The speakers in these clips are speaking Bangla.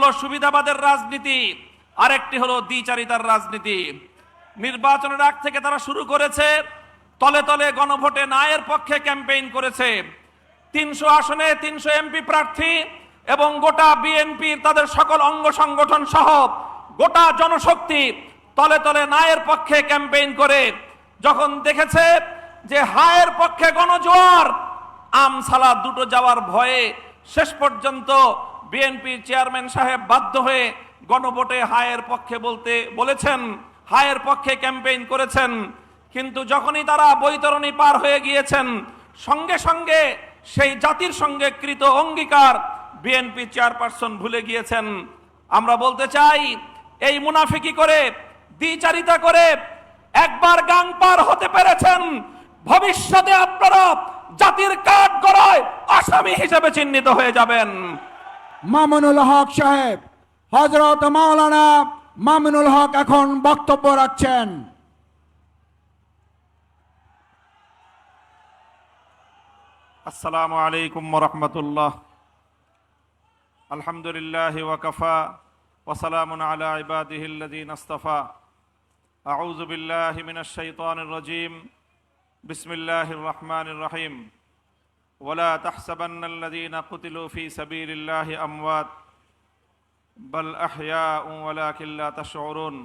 হলো সুবিধাবাদের রাজনীতি, আরেকটি হলো দ্বিচারিতার রাজনীতি। নির্বাচনের আগ থেকে তারা শুরু করেছে তলে তলে গণভোটে নায়ের পক্ষে ক্যাম্পেইন করেছে। 300 আসনে 300 এমপি প্রার্থী এবং গোটা বিএনপির তাদের সকল অঙ্গ সংগঠন সহ গোটা জনশক্তি তলে তলে নায়ের পক্ষে ক্যাম্পেইন করে যখন দেখেছে যে হায়ের পক্ষে গণজোয়ার, আমসালা দুটো যাওয়ার ভয়ে শেষ পর্যন্ত বিএনপির চেয়ারম্যান সাহেব বাধ্য হয়ে গণভোটে হায়ের পক্ষে বলেছেন, হায়ের পক্ষে ক্যাম্পেইন করেছেন। কিন্তু যখনই তারা বৈতরণী পার হয়ে গিয়েছেন, সঙ্গে সঙ্গে সেই জাতির সঙ্গে কৃত অঙ্গীকার বিএনপি চেয়ারপারসন ভুলে গিয়েছেন। আমরা বলতে চাই, এই মুনাফিকি করে, দ্বিচারিতা করে একবার গাং পার হতে পেরেছেন, ভবিষ্যতে আপনারা জাতির কাঠগড়ায় আসামি হিসেবে চিহ্নিত হয়ে যাবেন। মামুনুল হক সাহেব, হযরত মাওলানা মামুনুল হক এখন বক্তব্য রাখছেন। আসসালামু আলাইকুম ওয়া রাহমাতুল্লাহ। আলহামদুলিল্লাহি ওয়া কাফা ওয়া সালামুন আলা ইবাদিহিল্লাযীনা ইসতাফা। আউযু বিল্লাহি মিনাশ শাইতানির রাজীম। বিসমিল্লাহির রহমানির রহিম। ওয়ালা তাহসাবান্নাল্লাযীনা কুতিলু ফী সাবিলিল্লাহি আমওয়াত বাল আহইয়াউ ওয়ালাকিন লা তাশউরুন।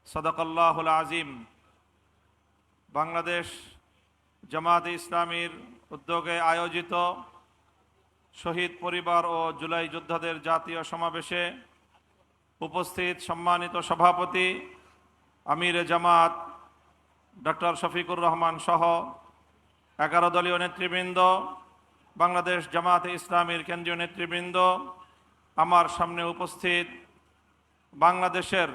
সাদাকাল্লাহুল আযীম। বাংলাদেশ জামায়াতে ইসলামীর উদ্যোগে আয়োজিত শহীদ পরিবার ও জুলাই যোদ্ধাদের জাতীয় সমাবেশে উপস্থিত সম্মানিত সভাপতি আমির জামাত ডক্টর শফিকুর রহমান সহ 11 দলীয় নেতৃবৃন্দ, বাংলাদেশ জামায়াতে ইসলামীর কেন্দ্রীয় নেতৃবৃন্দ, আমার সামনে উপস্থিত বাংলাদেশের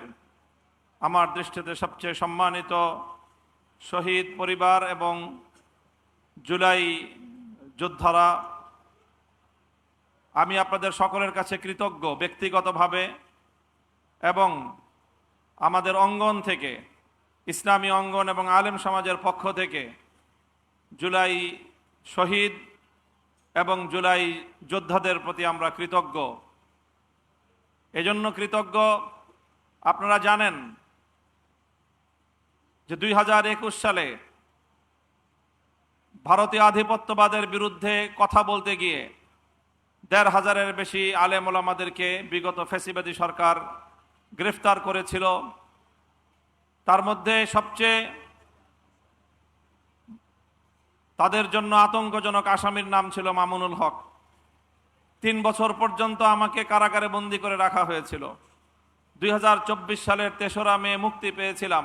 আমার দৃষ্টিতে সবচেয়ে সম্মানিত শহীদ পরিবার এবং জুলাই যোদ্ধারা, আমি আপনাদের সকলের কাছে কৃতজ্ঞ ব্যক্তিগতভাবে এবং আমাদের অঙ্গন থেকে, ইসলামী অঙ্গন এবং আলেম সমাজের পক্ষ থেকে জুলাই শহীদ এবং জুলাই যোদ্ধাদের প্রতি আমরা কৃতজ্ঞ। এজন্য কৃতজ্ঞ, আপনারা জানেন যে 2021 সালে ভারতীয় আধিপত্যবাদের বিরুদ্ধে কথা বলতে গিয়ে 1,500-এর বেশি আলেম ওলামাদেরকে বিগত ফ্যাসিবাদী সরকার গ্রেফতার করেছিল। তার মধ্যে সবচেয়ে তাদের জন্য আতঙ্কজনক আসামির নাম ছিল মামুনুল হক। 3 বছর পর্যন্ত আমাকে কারাগারে বন্দী করে রাখা হয়েছিল। 2024 সালের 3রা মে মুক্তি পেয়েছিলাম,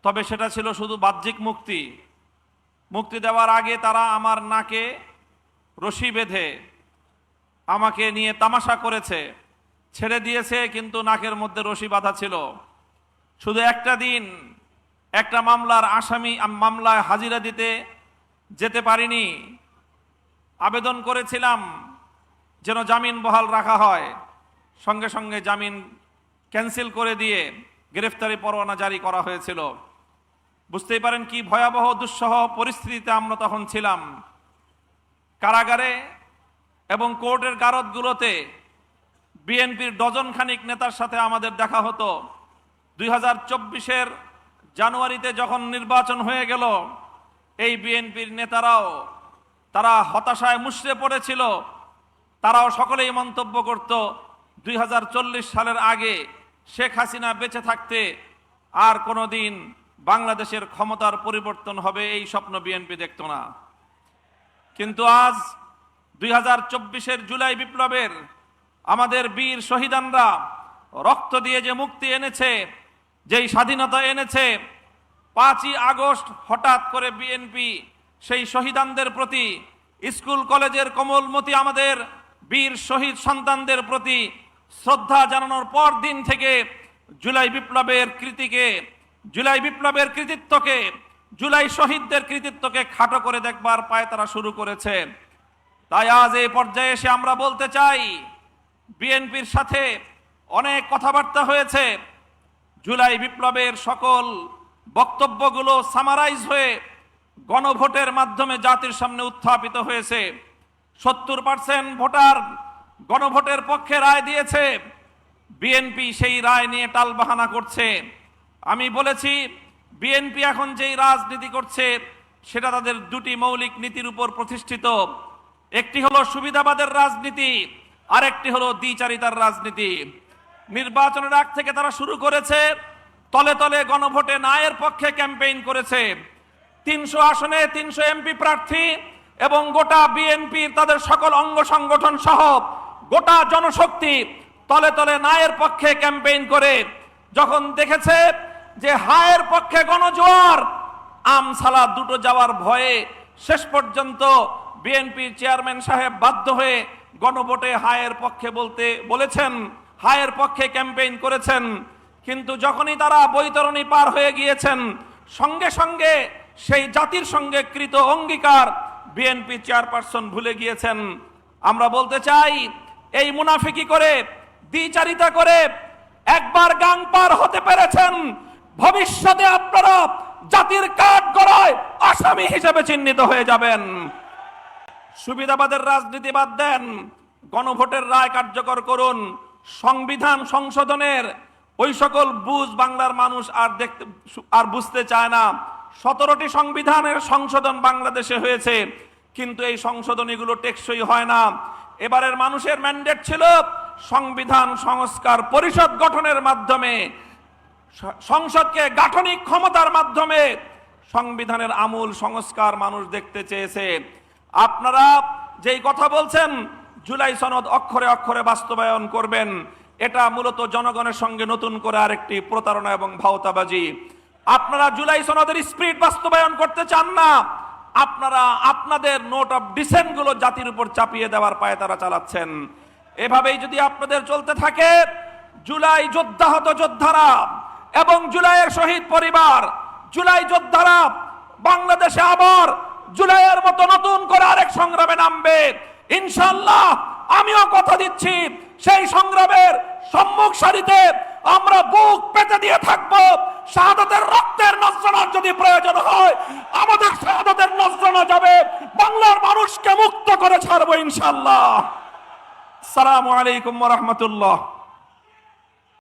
তবে সেটা ছিল শুধু বাহ্যিক মুক্তি। মুক্তি দেওয়ার আগে তারা আমার নাকে রশি বেঁধে আমাকে নিয়ে তামাশা করেছে, ছেড়ে দিয়েছে কিন্তু নাকের মধ্যে রশি বাঁধা ছিল। শুধু একটা দিন একটা মামলার আসামি মামলায় হাজিরা দিতে যেতে পারিনি। আবেদন করেছিলাম যেন জামিন বহাল রাখা হয়, সঙ্গে সঙ্গে জামিন ক্যান্সেল করে দিয়ে গ্রেফতারি পরোয়ানা জারি করা হয়েছিল। বুঝতেই পারেন কি ভয়াবহ দুঃসহ পরিস্থিতিতে আমরা তখন ছিলাম। কারাগারে এবং কোর্টের গারদগুলোতে বিএনপির ডজন খানিক নেতার সাথে আমাদের দেখা হতো। 2024-এর জানুয়ারিতে যখন নির্বাচন হয়ে গেল, এই বিএনপির নেতারাও তারা হতাশায় মুষড়ে পড়েছিল। তারাও সকলেই মন্তব্য করত 2040 সালের আগে শেখ হাসিনা বেঁচে থাকতে আর কোনোদিন বাংলাদেশের ক্ষমতার পরিবর্তন হবে এই স্বপ্ন বিএনপি দেখত না। কিন্তু আজ 2024-এর জুলাই বিপ্লবের আমাদের বীর শহীদানরা রক্ত দিয়ে যে মুক্তি এনেছে, যেই স্বাধীনতা এনেছে, 5ই আগস্ট হঠাৎ করে বিএনপি সেই শহীদানদের প্রতি, স্কুল কলেজের কোমলমতি আমাদের বীর শহীদ সন্তানদের প্রতি শ্রদ্ধা জানানোর পর দিন থেকে জুলাই বিপ্লবের কৃতিত্বকে, জুলাই শহীদদের কৃতিত্বকে খাটো করে দেখবার পায় তারা শুরু করেছে। তাই আজ এই পর্যায়ে এসে আমরা বলতে চাই, বিএনপির সাথে অনেক কথাবার্তা হয়েছে। জুলাই বিপ্লবের সকল বক্তব্যগুলো সামারাইজ হয়ে গণভোটের মাধ্যমে জাতির সামনে উত্থাপিত হয়েছে। 70% ভোটার গণভোটের পক্ষে রায় দিয়েছে, বিএনপি সেই রায় নিয়ে টালবাহানা করছে। আমি বলেছি বিএনপি এখন যেই রাজনীতি করছে সেটা তাদের দুটি মৌলিক নীতির উপর প্রতিষ্ঠিত। একটি হলো সুবিধাবাদের রাজনীতি, আর একটি হলো দ্বিচারিতার রাজনীতি। নির্বাচনের আগ থেকে তারা শুরু করেছে তলে তলে গণভোটে নায়ের পক্ষে ক্যাম্পেইন করেছে। 300 আসনে 300 এমপি প্রার্থী এবং গোটা বিএনপির তাদের সকল অঙ্গ সংগঠন সহ গোটা জনশক্তি তলে তলে নায়ের পক্ষে ক্যাম্পেইন করে যখন দেখেছে যে হায়ের পক্ষে গণজোয়ার, আমসালা দুটো যাওয়ার ভয়ে শেষ পর্যন্ত বিএনপির চেয়ারম্যান সাহেব বাধ্য হয়ে গণভোটে হায়ের পক্ষে বলেছেন, হায়ের পক্ষে ক্যাম্পেইন করেছেন। কিন্তু যখনই তারা বৈতরণী পার হয়ে গিয়েছেন, সঙ্গে সঙ্গে সেই জাতির সঙ্গে কৃত অঙ্গীকার বিএনপি চেয়ারপারসন ভুলে গিয়েছেন। আমরা বলতে চাই, এই মুনাফিকি করে, দ্বিচারিতা করে একবার গাং পার হতে পেরেছেন, ভবিষ্যতে আপনারা জাতির কাঠগড়ায় আসামি হিসেবে চিহ্নিত হয়ে যাবেন। সুবিধাবাদের রাজনীতি বাদ দেন, গণভোটের রায় কার্যকর করুন। সংবিধান সংশোধনের ওই সকল বুঝ বাংলার মানুষ আর বুঝতে চায় না। 17টি সংবিধানের সংশোধন বাংলাদেশে হয়েছে, কিন্তু এই সংশোধনীগুলো টেকসই হয় না। এবারের মানুষের ম্যান্ডেট ছিল সংবিধান সংস্কার পরিষদ গঠনের মাধ্যমে, সংসদকে গাঠনিক ক্ষমতার মাধ্যমে সংবিধানের আমূল সংস্কার মানুষ দেখতে চেয়েছে। আপনারা যেই কথা বলছেন জুলাই সনদ অক্ষরে অক্ষরে বাস্তবায়ন করবেন, এটা মূলত জনগণের সঙ্গে নতুন করে আরেকটি প্রতারণা এবং ভাওতাবাজি। আপনারা জুলাই সনদের স্পিরিট বাস্তবায়ন করতে চান না, আপনারা আপনাদের নোট অফ ডিসেন্ট গুলো জাতির উপর চাপিয়ে দেওয়ার পায়তারা চালাচ্ছেন। এভাবেই যদি আপনাদের চলতে থাকে, জুলাই যোদ্ধাহত যোদ্ধারা এবং জুলাইয়ের শহীদ পরিবার, জুলাই যোদ্ধারা বাংলাদেশে আবার জুলাইয়ের মতো নতুন করে আরেক সংগ্রামে নামবে ইনশাআল্লাহ। আমিও কথা দিচ্ছি, সেই সংগ্রামের সম্মুখ সারিতে আমরা বুক পেতে দিয়ে থাকবো। শাহাদাতের রক্তের নজরানা যদি প্রয়োজন হয়, আমাদের শাহাদাতের নজরানা যাবে, বাংলার মানুষকে মুক্ত করে ছাড়বো ইনশাআল্লাহ। আসসালামু আলাইকুম ওয়া রাহমাতুল্লাহ।